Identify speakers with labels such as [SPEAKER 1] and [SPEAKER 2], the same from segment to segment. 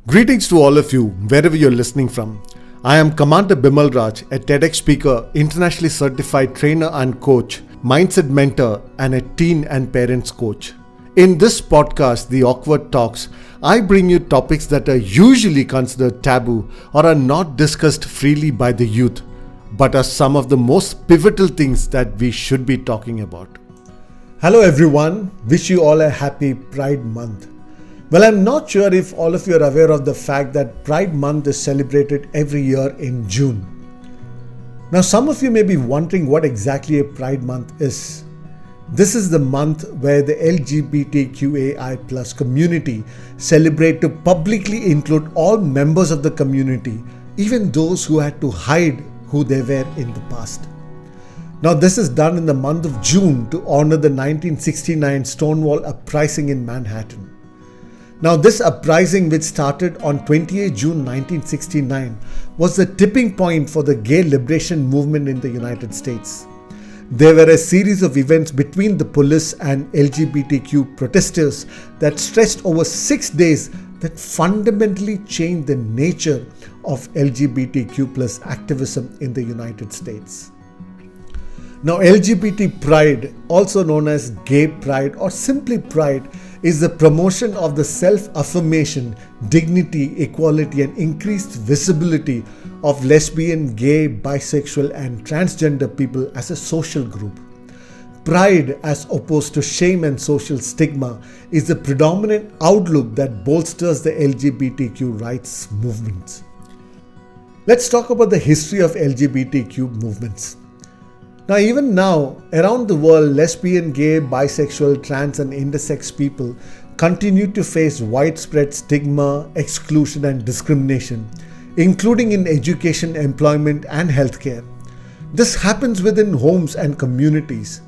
[SPEAKER 1] Greetings to all of you, wherever you're listening from. I am Commander Bimal Raj, a TEDx speaker, internationally certified trainer and coach, mindset mentor, and a teen and parents coach. In this podcast, The Awkward Talks, I bring you topics that are usually considered taboo or are not discussed freely by the youth, but are some of the most pivotal things that we should be talking about. Hello everyone, wish you all a happy Pride Month. Well, I'm not sure if all of you are aware of the fact that Pride Month is celebrated every year in June. Now, some of you may be wondering what exactly a Pride Month is. This is the month where the LGBTQAI+ community celebrate to publicly include all members of the community, even those who had to hide who they were in the past. Now, this is done in the month of June to honor the 1969 Stonewall Uprising in Manhattan. Now, this uprising, which started on 28 June 1969, was the tipping point for the gay liberation movement in the United States. There were a series of events between the police and LGBTQ protesters that stretched over 6 days that fundamentally changed the nature of LGBTQ+ activism in the United States. Now, LGBT Pride, also known as Gay Pride or simply Pride, is the promotion of the self-affirmation, dignity, equality, and increased visibility of lesbian, gay, bisexual, and transgender people as a social group. Pride, as opposed to shame and social stigma, is the predominant outlook that bolsters the LGBTQ rights movements. Let's talk about the history of LGBTQ movements. Now, even now, around the world, lesbian, gay, bisexual, trans, and intersex people continue to face widespread stigma, exclusion, and discrimination, including in education, employment, and healthcare. This happens within homes and communities.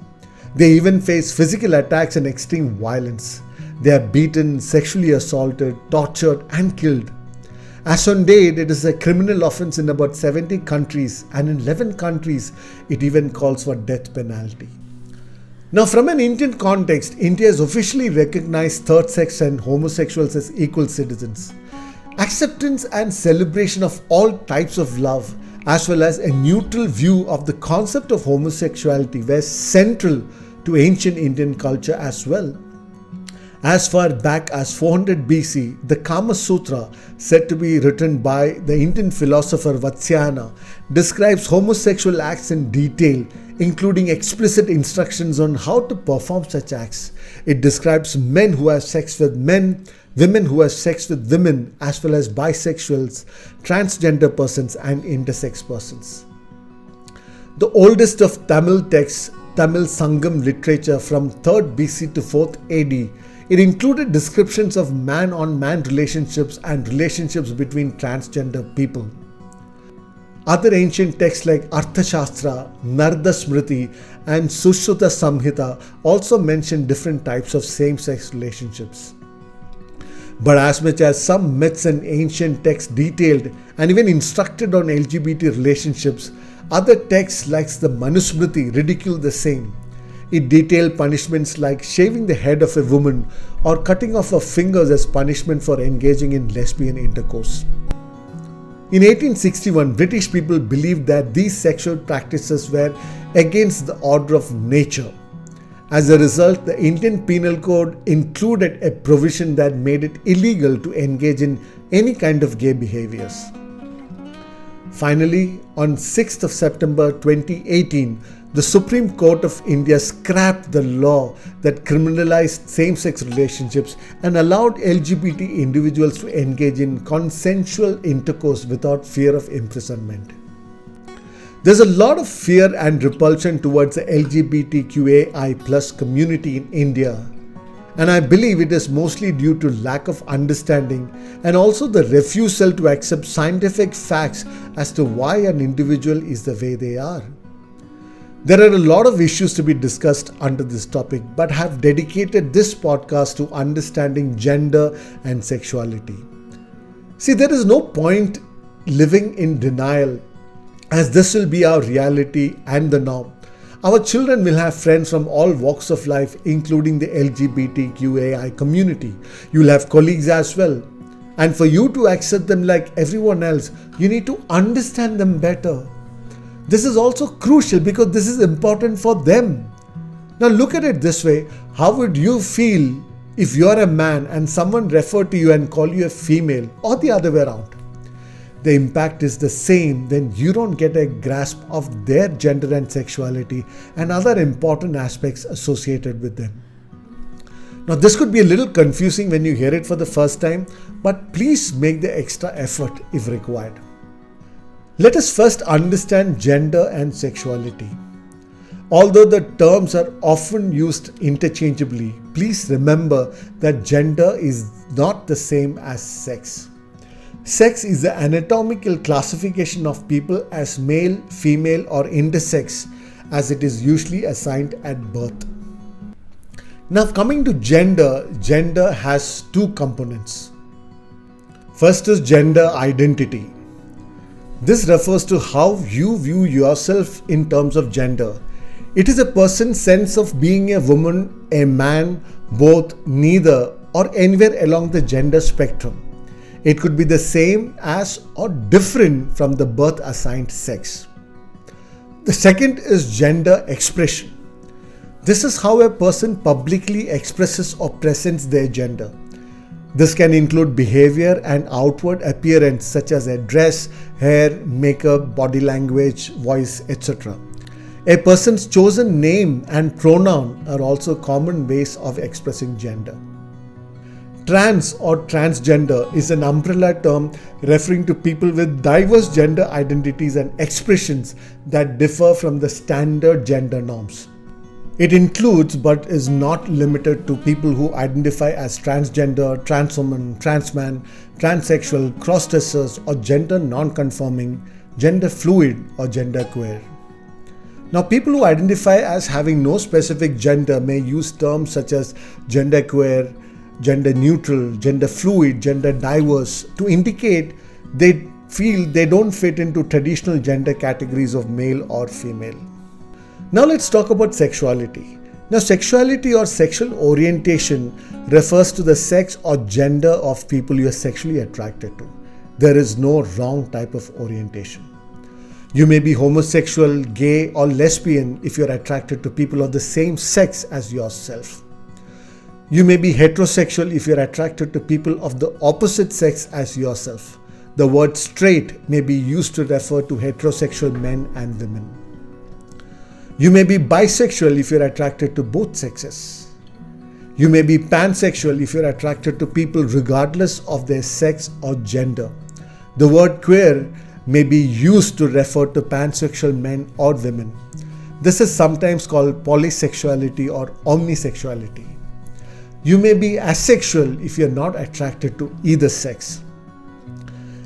[SPEAKER 1] They even face physical attacks and extreme violence. They are beaten, sexually assaulted, tortured, and killed. As on date, it is a criminal offense in about 70 countries, and in 11 countries, it even calls for death penalty. Now, from an Indian context, India has officially recognized third sex and homosexuals as equal citizens. Acceptance and celebration of all types of love, as well as a neutral view of the concept of homosexuality, were central to ancient Indian culture as well. As far back as 400 BC, the Kama Sutra, said to be written by the Indian philosopher Vatsyayana, describes homosexual acts in detail, including explicit instructions on how to perform such acts. It describes men who have sex with men, women who have sex with women, as well as bisexuals, transgender persons, and intersex persons. The oldest of Tamil texts, Tamil Sangam literature from 3rd BC to 4th AD, it included descriptions of man-on-man relationships and relationships between transgender people. Other ancient texts like Arthashastra, Narada Smriti, and Sushruta Samhita also mention different types of same-sex relationships. But as much as some myths and ancient texts detailed and even instructed on LGBT relationships, other texts like the Manusmriti ridicule the same. It detailed punishments like shaving the head of a woman or cutting off her fingers as punishment for engaging in lesbian intercourse. In 1861, British people believed that these sexual practices were against the order of nature. As a result, the Indian Penal Code included a provision that made it illegal to engage in any kind of gay behaviors. Finally, on 6th of September 2018, the Supreme Court of India scrapped the law that criminalized same-sex relationships and allowed LGBT individuals to engage in consensual intercourse without fear of imprisonment. There's a lot of fear and repulsion towards the LGBTQAI+ community in India, and I believe it is mostly due to lack of understanding and also the refusal to accept scientific facts as to why an individual is the way they are. There are a lot of issues to be discussed under this topic, but have dedicated this podcast to understanding gender and sexuality. See, there is no point living in denial, as this will be our reality and the norm. Our children will have friends from all walks of life, including the LGBTQAI community. You'll have colleagues as well. And for you to accept them like everyone else, you need to understand them better. This is also crucial because this is important for them. Now look at it this way. How would you feel if you're a man and someone referred to you and called you a female, or the other way around? The impact is the same when you don't get a grasp of their gender and sexuality and other important aspects associated with them. Now this could be a little confusing when you hear it for the first time, but please make the extra effort if required. Let us first understand gender and sexuality. Although the terms are often used interchangeably, please remember that gender is not the same as sex. Sex is the anatomical classification of people as male, female, or intersex, as it is usually assigned at birth. Now coming to gender, gender has two components. First is gender identity. This refers to how you view yourself in terms of gender. It is a person's sense of being a woman, a man, both, neither, or anywhere along the gender spectrum. It could be the same as or different from the birth assigned sex. The second is gender expression. This is how a person publicly expresses or presents their gender. This can include behavior and outward appearance such as a dress, hair, makeup, body language, voice, etc. A person's chosen name and pronoun are also common ways of expressing gender. Trans or transgender is an umbrella term referring to people with diverse gender identities and expressions that differ from the standard gender norms. It includes but is not limited to people who identify as transgender, trans woman, trans man, transsexual, cross-dressers, or gender non-conforming, gender fluid, or gender queer. Now, people who identify as having no specific gender may use terms such as gender queer, gender neutral, gender fluid, gender diverse to indicate they feel they don't fit into traditional gender categories of male or female. Now let's talk about sexuality. Now sexuality or sexual orientation refers to the sex or gender of people you are sexually attracted to. There is no wrong type of orientation. You may be homosexual, gay, or lesbian if you are attracted to people of the same sex as yourself. You may be heterosexual if you are attracted to people of the opposite sex as yourself. The word straight may be used to refer to heterosexual men and women. You may be bisexual if you are attracted to both sexes. You may be pansexual if you are attracted to people regardless of their sex or gender. The word queer may be used to refer to pansexual men or women. This is sometimes called polysexuality or omnisexuality. You may be asexual if you are not attracted to either sex.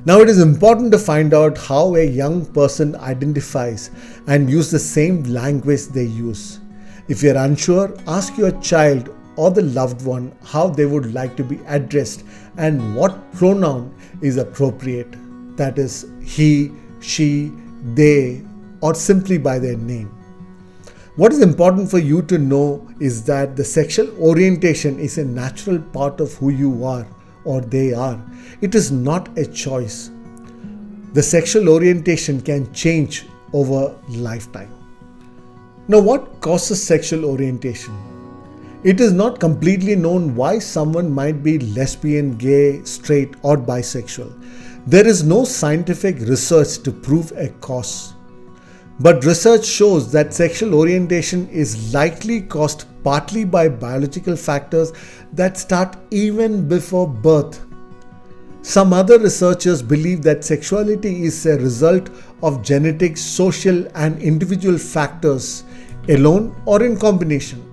[SPEAKER 1] Now it is important to find out how a young person identifies and use the same language they use. If you are unsure, ask your child or the loved one how they would like to be addressed and what pronoun is appropriate. That is, he, she, they, or simply by their name. What is important for you to know is that the sexual orientation is a natural part of who you are or they are. It is not a choice. The sexual orientation can change over lifetime. Now, what causes sexual orientation? It is not completely known why someone might be lesbian, gay, straight, or bisexual. There is no scientific research to prove a cause. But research shows that sexual orientation is likely caused partly by biological factors that start even before birth. Some other researchers believe that sexuality is a result of genetic, social, and individual factors, alone or in combination.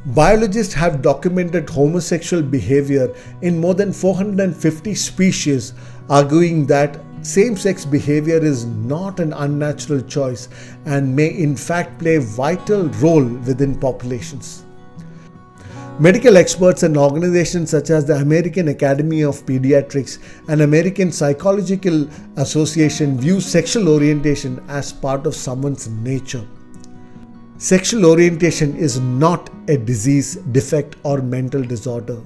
[SPEAKER 1] Biologists have documented homosexual behavior in more than 450 species, arguing that same-sex behavior is not an unnatural choice and may in fact play a vital role within populations. Medical experts and organizations such as the American Academy of Pediatrics and American Psychological Association view sexual orientation as part of someone's nature. Sexual orientation is not a disease, defect, or mental disorder.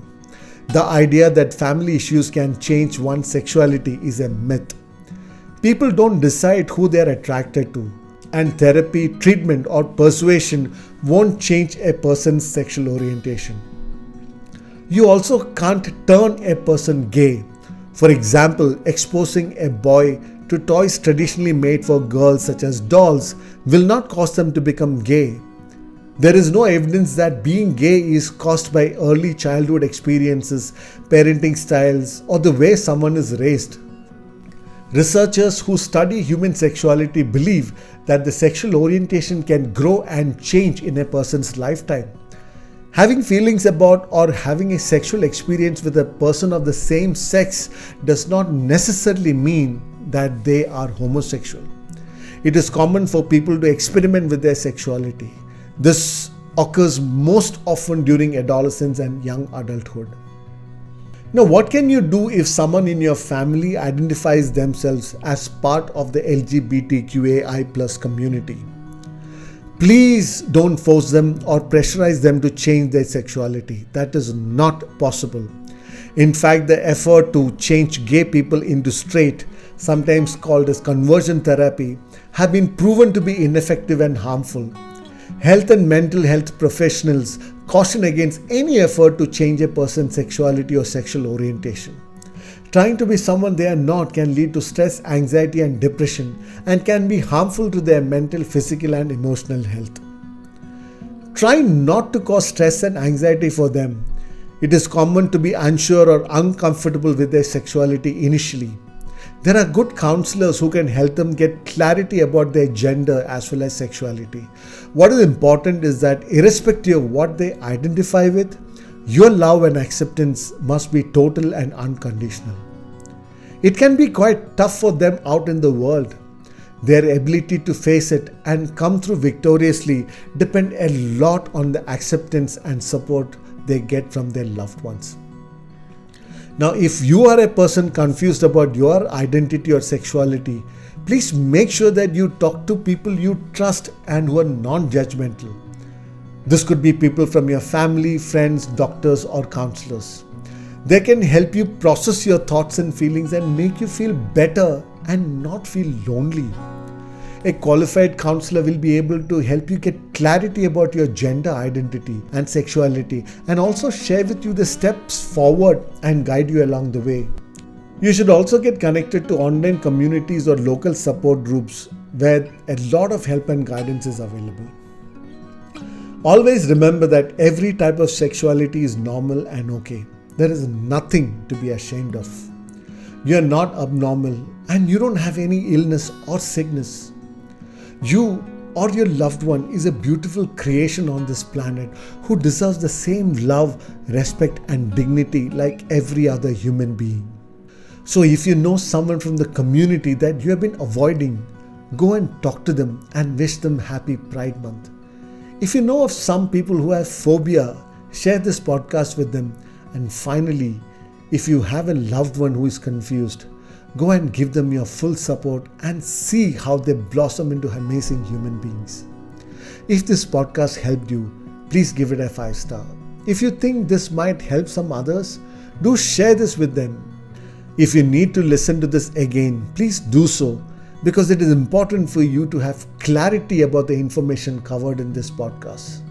[SPEAKER 1] The idea that family issues can change one's sexuality is a myth. People don't decide who they are attracted to, and therapy, treatment, or persuasion won't change a person's sexual orientation. You also can't turn a person gay. For example, exposing a boy to toys traditionally made for girls such as dolls will not cause them to become gay. There is no evidence that being gay is caused by early childhood experiences, parenting styles, or the way someone is raised. Researchers who study human sexuality believe that the sexual orientation can grow and change in a person's lifetime. Having feelings about or having a sexual experience with a person of the same sex does not necessarily mean that they are homosexual. It is common for people to experiment with their sexuality. This occurs most often during adolescence and young adulthood. Now, what can you do if someone in your family identifies themselves as part of the LGBTQAI+ community? Please don't force them or pressurize them to change their sexuality. That is not possible. In fact, the effort to change gay people into straight, sometimes called as conversion therapy, have been proven to be ineffective and harmful. Health and mental health professionals caution against any effort to change a person's sexuality or sexual orientation. Trying to be someone they are not can lead to stress, anxiety, and depression, and can be harmful to their mental, physical, and emotional health. Try not to cause stress and anxiety for them. It is common to be unsure or uncomfortable with their sexuality initially. There are good counselors who can help them get clarity about their gender as well as sexuality. What is important is that irrespective of what they identify with, your love and acceptance must be total and unconditional. It can be quite tough for them out in the world. Their ability to face it and come through victoriously depend a lot on the acceptance and support they get from their loved ones. Now, if you are a person confused about your identity or sexuality, please make sure that you talk to people you trust and who are non-judgmental. This could be people from your family, friends, doctors, or counselors. They can help you process your thoughts and feelings and make you feel better and not feel lonely. A qualified counselor will be able to help you get clarity about your gender identity and sexuality, and also share with you the steps forward and guide you along the way. You should also get connected to online communities or local support groups where a lot of help and guidance is available. Always remember that every type of sexuality is normal and okay. There is nothing to be ashamed of. You are not abnormal and you don't have any illness or sickness. You or your loved one is a beautiful creation on this planet who deserves the same love, respect, and dignity like every other human being. So if you know someone from the community that you have been avoiding, go and talk to them and wish them happy Pride Month. If you know of some people who have phobia, share this podcast with them. And finally, if you have a loved one who is confused, go and give them your full support and see how they blossom into amazing human beings. If this podcast helped you, please give it a 5-star. If you think this might help some others, do share this with them. If you need to listen to this again, please do so, because it is important for you to have clarity about the information covered in this podcast.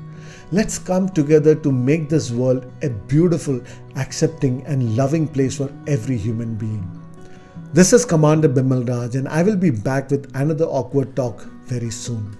[SPEAKER 1] Let's come together to make this world a beautiful, accepting, and loving place for every human being. This is Commander Bimal Raj, and I will be back with another awkward talk very soon.